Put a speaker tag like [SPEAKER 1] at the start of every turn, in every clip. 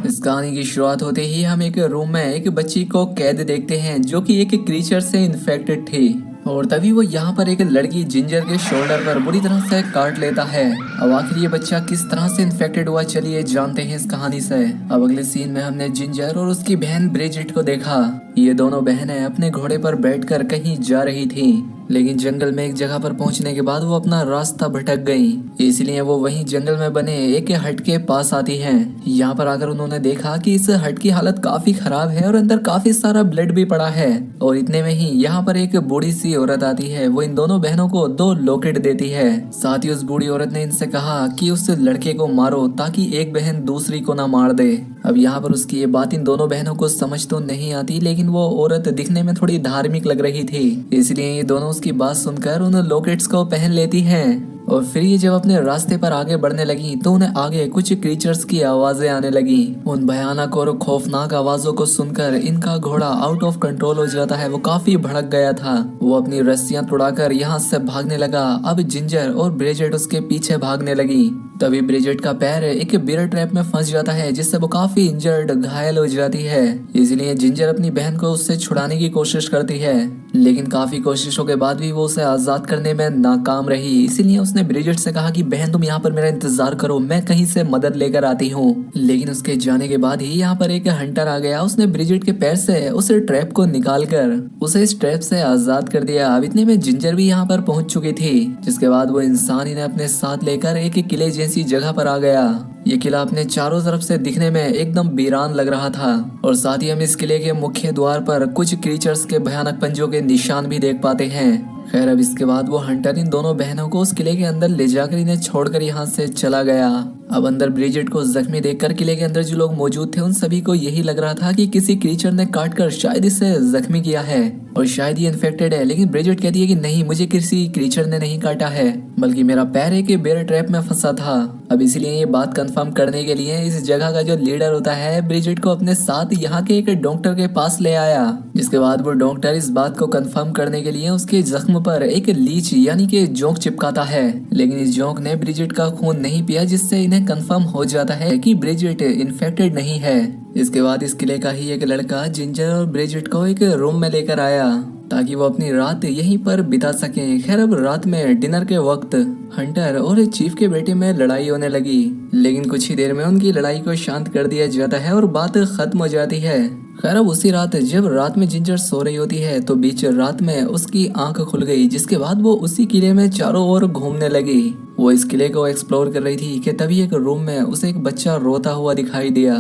[SPEAKER 1] इस कहानी की शुरुआत होते ही हम एक रूम में एक बच्ची को कैद देखते हैं जो कि एक क्रीचर से इन्फेक्टेड थी। और तभी वो यहाँ पर एक लड़की जिंजर के शोल्डर पर बुरी तरह से काट लेता है। अब आखिर ये बच्चा किस तरह से इन्फेक्टेड हुआ, चलिए जानते हैं इस कहानी से। अब अगले सीन में हमने जिंजर और उसकी बहन ब्रिजिट को देखा। ये दोनों बहनें अपने घोड़े पर बैठकर कहीं जा रही थी, लेकिन जंगल में एक जगह पर पहुंचने के बाद वो अपना रास्ता भटक गई। इसलिए वो वहीं जंगल में बने एक हट के पास आती हैं। यहाँ पर आकर उन्होंने देखा कि इस हट की हालत काफी खराब है और अंदर काफी सारा ब्लड भी पड़ा है। और इतने में ही यहाँ पर एक बूढ़ी सी औरत आती है। वो इन दोनों बहनों को 2 लॉकेट देती है। साथ ही उस बूढ़ी औरत ने इनसे कहा कि उस लड़के को मारो ताकि एक बहन दूसरी को ना मार दे। अब यहाँ पर उसकी ये बात इन दोनों बहनों को समझ तो नहीं आती, लेकिन वो औरत दिखने में थोड़ी धार्मिक लग रही थी, इसलिए ये दोनों उसकी बात सुनकर उन लॉकेट्स को पहन लेती हैं। और फिर ये जब अपने रास्ते पर आगे बढ़ने लगी तो उन्हें आगे कुछ क्रीचर्स की आवाजें आने लगी। उन भयानक और खौफनाक आवाजों को सुनकर इनका घोड़ा आउट ऑफ कंट्रोल हो जाता है। वो काफी भड़क गया था। वो अपनी रस्सियां तुड़ाकर यहाँ से भागने लगा। अब जिंजर और ब्रिजेट उसके पीछे भागने लगी। तभी ब्रिजेट का पैर एक बियर ट्रैप में फंस जाता है, जिससे वो काफी इंजर्ड घायल हो जाती है। इसलिए जिंजर अपनी बहन को उससे छुड़ाने की कोशिश करती है, लेकिन काफी कोशिशों के बाद भी वो उसे आजाद करने में नाकाम रही। इसीलिए उसने ब्रिजेट से कहा कि बहन तुम यहाँ पर मेरा इंतजार करो, मैं कहीं से मदद लेकर आती हूँ। लेकिन उसके जाने के बाद ही यहाँ पर एक हंटर आ गया। उसने ब्रिजेट के पैर से उस ट्रैप को निकालकर उसे इस ट्रैप से आजाद कर दिया। अब इतने में जिंजर भी यहाँ पर पहुंच चुकी थी, जिसके बाद वो इंसान इन्हें अपने साथ लेकर एक किले जैसी जगह पर आ गया। ये किला अपने चारों तरफ से दिखने में एकदम वीरान लग रहा था। और साथ ही हम इस किले के मुख्य द्वार पर कुछ क्रीचर्स के भयानक पंजों के निशान भी देख पाते हैं। खैर अब इसके बाद वो हंटर इन दोनों बहनों को उस किले के अंदर ले जाकर इन्हें छोड़कर यहाँ से चला गया। अब अंदर ब्रिजेट को जख्मी देखकर किले के अंदर जो लोग मौजूद थे उन सभी को यही लग रहा था कि किसी क्रीचर ने काटकर शायद इसे जख्मी किया है और शायद ये इन्फेक्टेड है। लेकिन ब्रिजेट कहती है कि नहीं, मुझे किसी क्रीचर ने नहीं काटा है, बल्कि मेरा पैर एक बेयर ट्रैप में फंसा था। अब इसलिए ये बात कंफर्म करने के लिए इस जगह का जो लीडर होता है ब्रिजेट को अपने साथ यहाँ के एक डॉक्टर के पास ले आया। जिसके बाद वो डॉक्टर इस बात को कंफर्म करने के लिए उसके जख्म पर एक लीच यानी कि जोंक चिपकाता है। लेकिन इस जोंक ने ब्रिजेट का खून नहीं पिया, जिससे इन्हें कंफर्म हो जाता है कि ब्रिजेट इन्फेक्टेड नहीं है। इसके बाद इस किले का ही एक लड़का जिंजर और ब्रिजेट को एक रूम में लेकर आया ताकि वो अपनी रात यहीं पर बिता सकें। खैर अब रात में डिनर के वक्त हंटर और चीफ के बेटे में लड़ाई होने लगी, लेकिन कुछ ही देर में उनकी लड़ाई को शांत कर दिया जाता है और बात खत्म हो जाती है। खैर अब उसी रात जब रात में जिंजर सो रही होती है तो बीच रात में उसकी आंख खुल गई, जिसके बाद वो उसी किले में चारों ओर घूमने लगी। वो इस किले को एक्सप्लोर कर रही थी कि तभी एक रूम में उसे एक बच्चा रोता हुआ दिखाई दिया।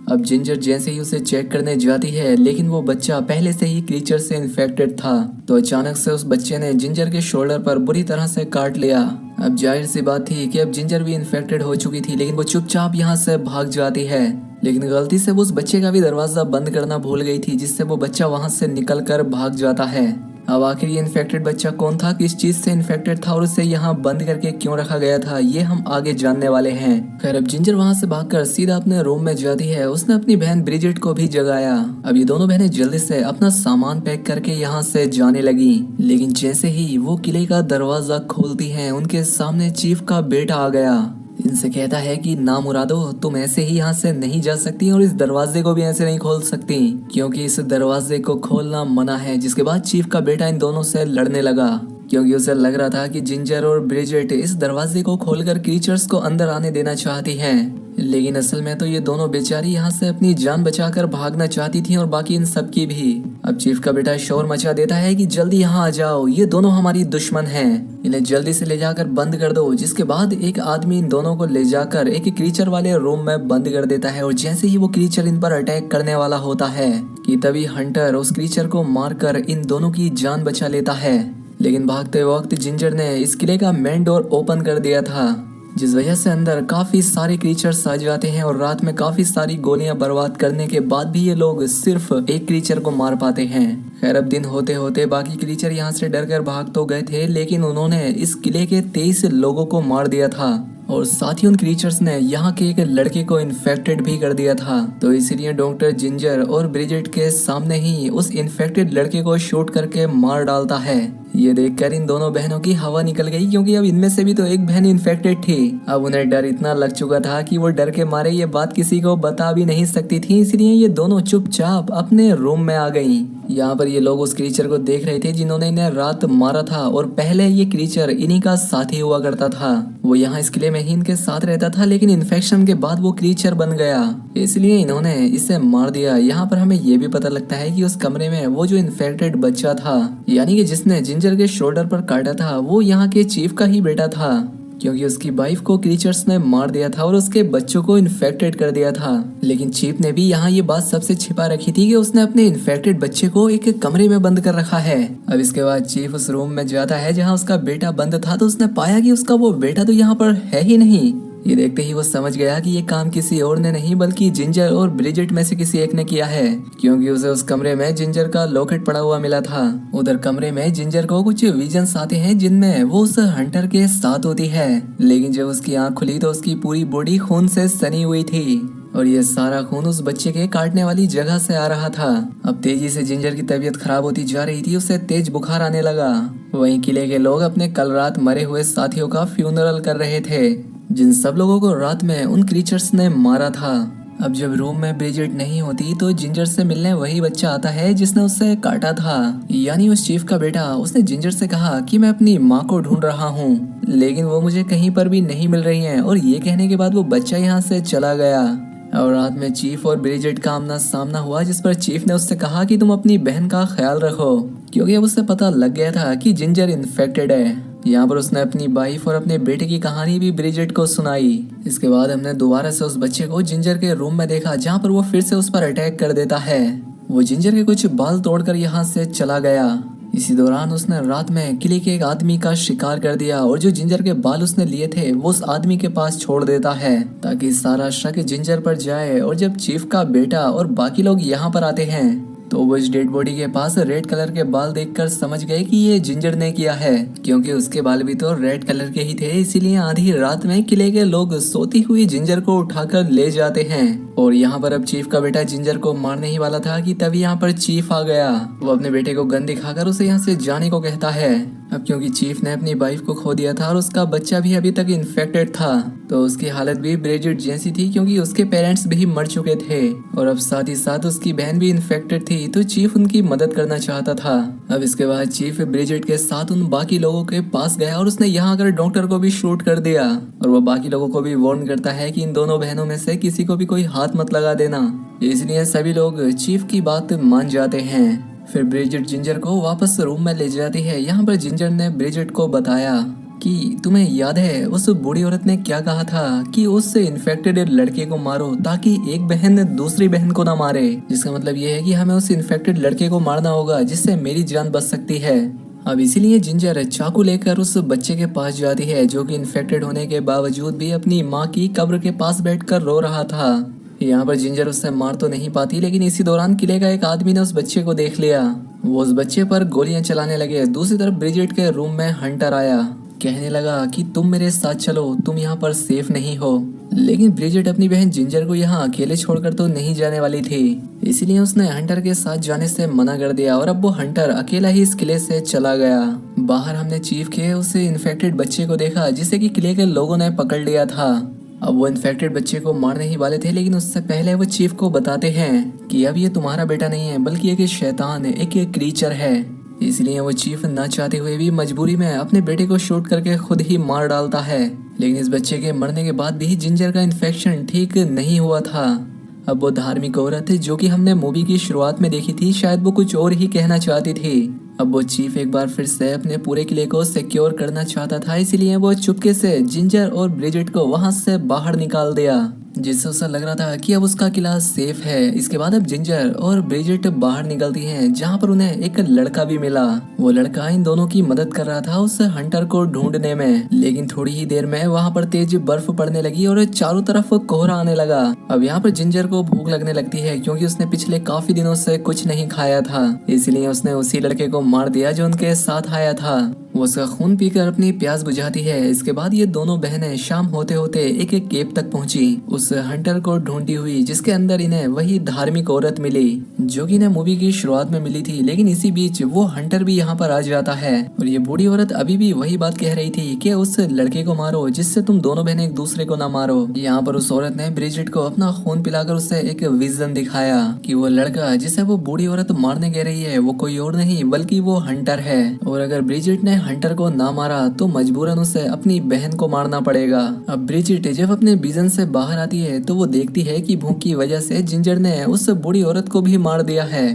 [SPEAKER 1] अब जिंजर जैसे ही उसे चेक करने जाती है, लेकिन वो बच्चा पहले से ही क्रीचर से इन्फेक्टेड था। तो अचानक से उस बच्चे ने जिंजर के शोल्डर पर बुरी तरह से काट लिया। अब जाहिर सी बात थी कि अब जिंजर भी इन्फेक्टेड हो चुकी थी, लेकिन वो चुपचाप यहाँ से भाग जाती है। लेकिन गलती से वो उस बच्चे का भी दरवाजा बंद करना भूल गई थी, जिससे वो बच्चा वहाँ से निकल कर भाग जाता है। अब आखिर ये इन्फेक्टेड बच्चा कौन था, किस चीज से इन्फेक्टेड था और उसे यहाँ बंद करके क्यों रखा गया था, ये हम आगे जानने वाले हैं। खैर अब जिंजर वहाँ से भागकर सीधा अपने रूम में जाती है। उसने अपनी बहन ब्रिजेट को भी जगाया। अब ये दोनों बहनें जल्दी से अपना सामान पैक करके यहाँ से जाने लगी, लेकिन जैसे ही वो किले का दरवाजा खोलती हैं उनके सामने चीफ का बेटा आ गया। इनसे कहता है कि ना मुरादो, तुम ऐसे ही यहाँ से नहीं जा सकती और इस दरवाजे को भी ऐसे नहीं खोल सकती, क्योंकि इस दरवाजे को खोलना मना है। जिसके बाद चीफ का बेटा इन दोनों से लड़ने लगा, क्योंकि उसे लग रहा था कि जिंजर और ब्रिजेट इस दरवाजे को खोलकर क्रीचर्स को अंदर आने देना चाहती हैं। लेकिन असल में तो ये दोनों बेचारी यहाँ से अपनी जान बचाकर भागना चाहती थी और बाकी इन सब की भी। अब चीफ का बेटा शोर मचा देता है कि जल्दी यहाँ आ जाओ, ये दोनों हमारी दुश्मन हैं, इन्हें जल्दी से ले जाकर बंद कर दो। जिसके बाद एक आदमी इन दोनों को ले जाकर एक क्रीचर वाले रूम में बंद कर देता है। और जैसे ही वो क्रीचर इन पर अटैक करने वाला होता है कि तभी हंटर उस क्रीचर को मारकर इन दोनों की जान बचा लेता है। लेकिन भागते वक्त जिंजर ने इस किले का मेन डोर ओपन कर दिया था, जिस वजह से अंदर काफी सारे क्रीचर्स आ जाते हैं और रात में काफी सारी गोलियां बर्बाद करने के बाद भी ये लोग सिर्फ एक क्रीचर को मार पाते हैं। खैर अब दिन होते होते बाकी क्रीचर यहाँ से डर कर भाग तो गए थे, लेकिन उन्होंने इस किले के 23 लोगों को मार दिया था। और साथ ही उन क्रीचर्स ने यहाँ के एक लड़के को इन्फेक्टेड भी कर दिया था। तो इसीलिए डॉक्टर जिंजर और ब्रिजिट के सामने ही उस इन्फेक्टेड लड़के को शूट करके मार डालता है। ये देखकर इन दोनों बहनों की हवा निकल गई, क्योंकि अब इनमें से भी तो एक बहन इन्फेक्टेड थी। अब उन्हें डर इतना लग चुका था कि वो डर के मारे ये बात किसी को बता भी नहीं सकती थी, इसलिए ये दोनों चुपचाप अपने रूम में आ गई। यहाँ पर ये लोग उस क्रीचर को देख रहे थे जिन्होंने इन्हें रात मारा था, और पहले ये क्रीचर इन्हीं का साथी हुआ करता था। वो यहाँ इस किले में ही इनके साथ रहता था, लेकिन इन्फेक्शन के बाद वो क्रीचर बन गया, इसलिए इन्होंने इसे मार दिया। यहाँ पर हमें ये भी पता लगता है कि उस कमरे में वो जो इन्फेक्टेड बच्चा था, यानी कि जिसने जिंजर के शोल्डर पर काटा था, वो यहाँ के चीफ का ही बेटा था, क्योंकि उसकी वाइफ को क्रीचर्स ने मार दिया था और उसके बच्चों को इन्फेक्टेड कर दिया था। लेकिन चीफ ने भी यहाँ ये बात सबसे छिपा रखी थी कि उसने अपने इन्फेक्टेड बच्चे को एक कमरे में बंद कर रखा है। अब इसके बाद चीफ उस रूम में जाता है जहाँ उसका बेटा बंद था, तो उसने पाया कि उसका वो बेटा तो यहाँ पर है ही नहीं। ये देखते ही वो समझ गया कि ये काम किसी और ने नहीं बल्कि जिंजर और ब्रिजिट में से किसी एक ने किया है, क्योंकि उसे उस कमरे में जिंजर का लॉकेट पड़ा हुआ मिला था। उधर कमरे में जिंजर को कुछ विजन्स आते हैं जिनमें वो उस हंटर के साथ होती है, लेकिन जब उसकी आंख खुली तो उसकी पूरी बॉडी खून से सनी हुई थी, और ये सारा खून उस बच्चे के काटने वाली जगह से आ रहा था। अब तेजी से जिंजर की तबीयत खराब होती जा रही थी, उसे तेज बुखार आने लगा। वहीं किले के लोग अपने कल रात मरे हुए साथियों का फ्यूनरल कर रहे थे, जिन सब लोगों को रात में उन क्रीचर्स ने मारा था। अब जब रूम में ब्रिजिट नहीं होती तो जिंजर से मिलने वही बच्चा आता है जिसने उससे काटा था, यानी उस चीफ का बेटा। उसने जिंजर से कहा कि मैं अपनी माँ को ढूंढ रहा हूँ, लेकिन वो मुझे कहीं पर भी नहीं मिल रही है, और ये कहने के बाद वो बच्चा यहाँ से चला गया। और रात में चीफ और ब्रिजिट का आमना सामना हुआ, जिस पर चीफ ने उससे कहा कि तुम अपनी बहन का ख्याल रखो, क्योंकि अब उसे पता लग गया था कि जिंजर इन्फेक्टेड है। यहाँ पर उसने अपनी वाइफ और अपने बेटे की कहानी भी ब्रिजिट को सुनाई। इसके बाद हमने दोबारा से उस बच्चे को जिंजर के रूम में देखा, जहाँ पर वो फिर से उस पर अटैक कर देता है। वो जिंजर के कुछ बाल तोड़कर यहाँ से चला गया। इसी दौरान उसने रात में किले के एक आदमी का शिकार कर दिया, और जो जिंजर के बाल उसने लिए थे वो उस आदमी के पास छोड़ देता है, ताकि सारा शक जिंजर पर जाए। और जब चीफ का बेटा और बाकी लोग यहाँ पर आते हैं तो वो इस डेड बॉडी के पास रेड कलर के बाल देखकर समझ गए कि ये जिंजर ने किया है, क्योंकि उसके बाल भी तो रेड कलर के ही थे। इसीलिए आधी रात में किले के लोग सोती हुई जिंजर को उठाकर ले जाते हैं। और यहाँ पर अब चीफ का बेटा जिंजर को मारने ही वाला था कि तभी यहाँ पर चीफ आ गया। वो अपने बेटे को गन दिखाकर उसे यहाँ से जाने को कहता है। अब क्योंकि चीफ ने अपनी वाइफ को खो दिया था और उसका बच्चा भी अभी तक इन्फेक्टेड था, तो उसकी हालत भी ब्रिजिट जैसी थी, क्योंकि उसके पेरेंट्स भी मर चुके थे और अब साथ ही साथ उसकी बहन भी इन्फेक्टेड थी, तो चीफ उनकी मदद करना चाहता था। अब इसके बाद चीफ ब्रिजिट के साथ उन बाकी लोगों के पास गया और उसने यहाँ आकर डॉक्टर को भी शूट कर दिया, और वो बाकी लोगों को भी वार्न करता है कि इन दोनों बहनों में से किसी को भी कोई हाथ मत लगा देना। इसलिए सभी लोग चीफ की बात मान जाते हैं। फिर ब्रिजिट जिंजर को वापस रूम में ले जाती है। यहाँ पर जिंजर ने ब्रिजिट को बताया कि तुम्हें याद है उस बूढ़ी औरत ने क्या कहा था कि उस इन्फेक्टेड लड़के को मारो ताकि एक बहन दूसरी बहन को ना मारे, जिसका मतलब ये है कि हमें उस इन्फेक्टेड लड़के को मारना होगा जिससे मेरी जान बच सकती है। अब इसीलिए जिंजर चाकू लेकर उस बच्चे के पास जाती है, जो कि इन्फेक्टेड होने के बावजूद भी अपनी माँ की कब्र के पास बैठकर रो रहा था। यहाँ पर जिंजर उससे मार तो नहीं पाती, लेकिन इसी दौरान किले का एक आदमी ने उस बच्चे को देख लिया। वो उस बच्चे पर गोलियां चलाने लगे। दूसरी तरफ ब्रिजिट के रूम में हंटर आया, कहने लगा कि तुम मेरे साथ चलो, तुम यहाँ पर सेफ नहीं हो। लेकिन ब्रिजिट अपनी बहन जिंजर को यहाँ अकेले छोड़कर तो नहीं जाने वाली थी, इसलिए उसने हंटर के साथ जाने से मना कर दिया, और अब वो हंटर अकेला ही इस किले से चला गया। बाहर हमने चीफ के उस इन्फेक्टेड बच्चे को देखा, जिसे कि किले के लोगों ने पकड़ लिया था। अब वो इन्फेक्टेड बच्चे को मारने ही वाले थे, लेकिन उससे पहले वो चीफ को बताते हैं कि अब ये तुम्हारा बेटा नहीं है, बल्कि एक शैतान है, एक क्रीचर है। इसलिए वो चीफ ना चाहते हुए भी मजबूरी में अपने बेटे को शूट करके खुद ही मार डालता है। लेकिन इस बच्चे के मरने के बाद भी जिंजर का इन्फेक्शन ठीक नहीं हुआ था। अब वो धार्मिक औरत जो कि हमने मूवी की शुरुआत में देखी थी, शायद वो कुछ और ही कहना चाहती थी। अब वो चीफ एक बार फिर से अपने पूरे किले को सिक्योर करना चाहता था, इसलिए वो चुपके से जिंजर और ब्रिजिट को वहां से बाहर निकाल दिया, जिससे उसे लग रहा था कि अब उसका किला सेफ है। इसके बाद अब जिंजर और ब्रिजिट बाहर निकलती हैं, जहाँ पर उन्हें एक लड़का भी मिला। वो लड़का इन दोनों की मदद कर रहा था उस हंटर को ढूंढने में, लेकिन थोड़ी ही देर में वहाँ पर तेज बर्फ पड़ने लगी और चारों तरफ कोहरा आने लगा। अब यहाँ पर जिंजर को भूख लगने लगती है, क्योंकि उसने पिछले काफी दिनों से कुछ नहीं खाया था, इसलिए उसने उसी लड़के को मार दिया जो उनके साथ आया था। वो उसका खून पीकर अपनी प्यास बुझाती है। इसके बाद ये दोनों बहनें शाम होते होते एक एक केव तक पहुंची, उस हंटर को ढूंढती हुई जिसके अंदर इन्हें वही धार्मिक औरत मिली जो कि इन्हें मूवी की शुरुआत में मिली थी। लेकिन इसी बीच वो हंटर भी यहाँ पर आ जाता है और ये बूढ़ी औरत अभी भी वही बात कह रही थी कि उस लड़के को मारो जिससे तुम दोनों बहनें एक दूसरे को ना मारो। यहाँ पर उस औरत ने ब्रिजिट को अपना खून पिलाकर उसे एक विजन दिखाया कि वो लड़का जिसे वो बूढ़ी औरत मारने कह रही है वो कोई और नहीं बल्कि वो हंटर है, और अगर ब्रिजिट ने हंटर को ना मारा तो मजबूरन उसे अपनी बहन को मारना पड़ेगा। अब ब्रिजिट जब अपने विजन से बाहर आती है तो वो देखती है कि भूख की वजह से जिंजर ने उस बूढ़ी औरत को भी मार दिया है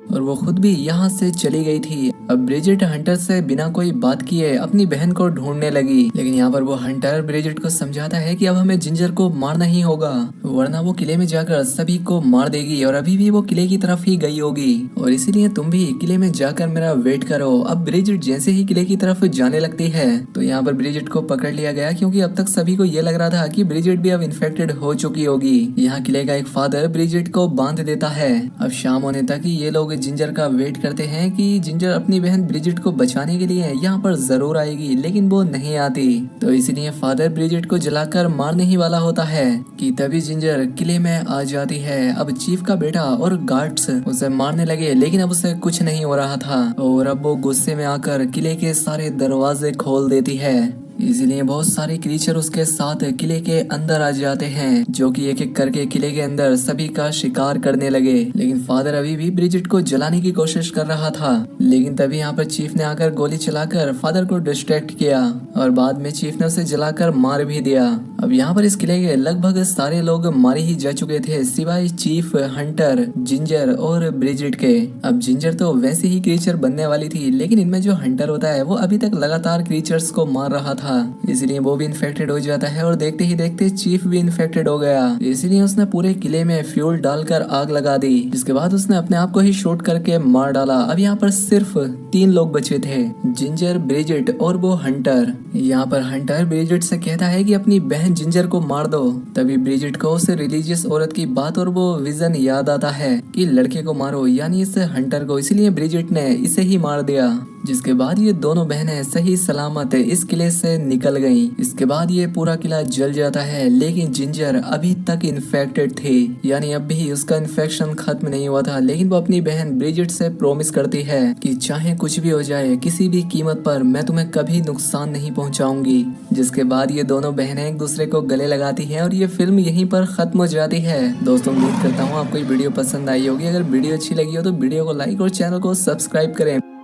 [SPEAKER 1] और वो खुद भी यहाँ से चली गई थी। अब ब्रिजिट हंटर से बिना कोई बात किए अपनी बहन को ढूंढने लगी, लेकिन यहाँ पर वो हंटर ब्रिजिट को समझाता है कि अब हमें जिंजर को मारना ही होगा वरना वो किले में जाकर सभी को मार देगी और अभी भी वो किले की तरफ ही गई होगी, और इसीलिए तुम भी किले में जाकर मेरा वेट करो। अब ब्रिजिट जैसे ही किले की तरफ जाने लगती है तो यहाँ पर ब्रिजिट को पकड़ लिया गया क्योंकि अब तक सभी को ये लग रहा था कि ब्रिजिट भी अब इन्फेक्टेड हो चुकी होगी। यहाँ किले का एक फादर ब्रिजिट को बांध देता है। अब शाम होने तक ये लोग जिंजर का वेट करते हैं कि जिंजर अपनी बहन ब्रिजिट को बचाने के लिए यहाँ पर जरूर आएगी, लेकिन वो नहीं आती। तो इसलिए फादर ब्रिजिट को जलाकर मारने ही वाला होता है कि तभी जिंजर किले में आ जाती है। अब चीफ का बेटा और गार्ड्स उसे मारने लगे, लेकिन अब उसे कुछ नहीं हो रहा था और अब वो गुस्से में आकर किले के सारे दरवाजे खोल देती है। इसलिए बहुत सारे क्रीचर उसके साथ किले के अंदर आ जाते हैं जो कि एक एक करके किले के अंदर सभी का शिकार करने लगे। लेकिन फादर अभी भी ब्रिजिट को जलाने की कोशिश कर रहा था, लेकिन तभी यहाँ पर चीफ ने आकर गोली चलाकर फादर को डिस्ट्रैक्ट किया और बाद में चीफ ने उसे जलाकर मार भी दिया। अब यहाँ पर इस किले के लगभग सारे लोग मारे ही जा चुके थे सिवाय चीफ, हंटर, जिंजर और ब्रिजिट के। अब जिंजर तो वैसे ही क्रीचर बनने वाली थी, लेकिन इनमें जो हंटर होता है वो अभी तक लगातार क्रीचर्स को मार रहा था, इसलिए वो भी इन्फेक्टेड हो जाता है और देखते ही देखते चीफ भी इन्फेक्टेड हो गया। इसलिए उसने पूरे किले में फ्यूल डालकर आग लगा दी, जिसके बाद उसने अपने आप को ही शूट करके मार डाला। अब यहाँ पर सिर्फ 3 लोग बचे थे, जिंजर, ब्रिजिट और वो हंटर। यहाँ पर हंटर ब्रिजिट से कहता है कि अपनी बहन जिंजर को मार दो। तभी ब्रिजिट को उस रिलीजियस औरत की बात और वो विजन याद आता है कि लड़के को मारो, यानी इस हंटर को। इसलिए ब्रिजिट ने इसे ही मार दिया, जिसके बाद ये दोनों बहनें सही सलामत इस किले से निकल गईं। इसके बाद ये पूरा किला जल जाता है, लेकिन जिंजर अभी तक इन्फेक्टेड थी, यानी अब भी उसका इन्फेक्शन खत्म नहीं हुआ था। लेकिन वो अपनी बहन ब्रिजिट से प्रॉमिस करती है कि चाहे कुछ भी हो जाए, किसी भी कीमत पर मैं तुम्हें कभी नुकसान नहीं पहुंचाऊंगी। जिसके बाद ये दोनों बहनें एक दूसरे को गले लगाती हैं और ये फिल्म यहीं पर खत्म हो जाती है। दोस्तों, उम्मीद करता हूँ आपको ये वीडियो पसंद आई होगी। अगर वीडियो अच्छी लगी हो तो वीडियो को लाइक और चैनल को सब्सक्राइब करें।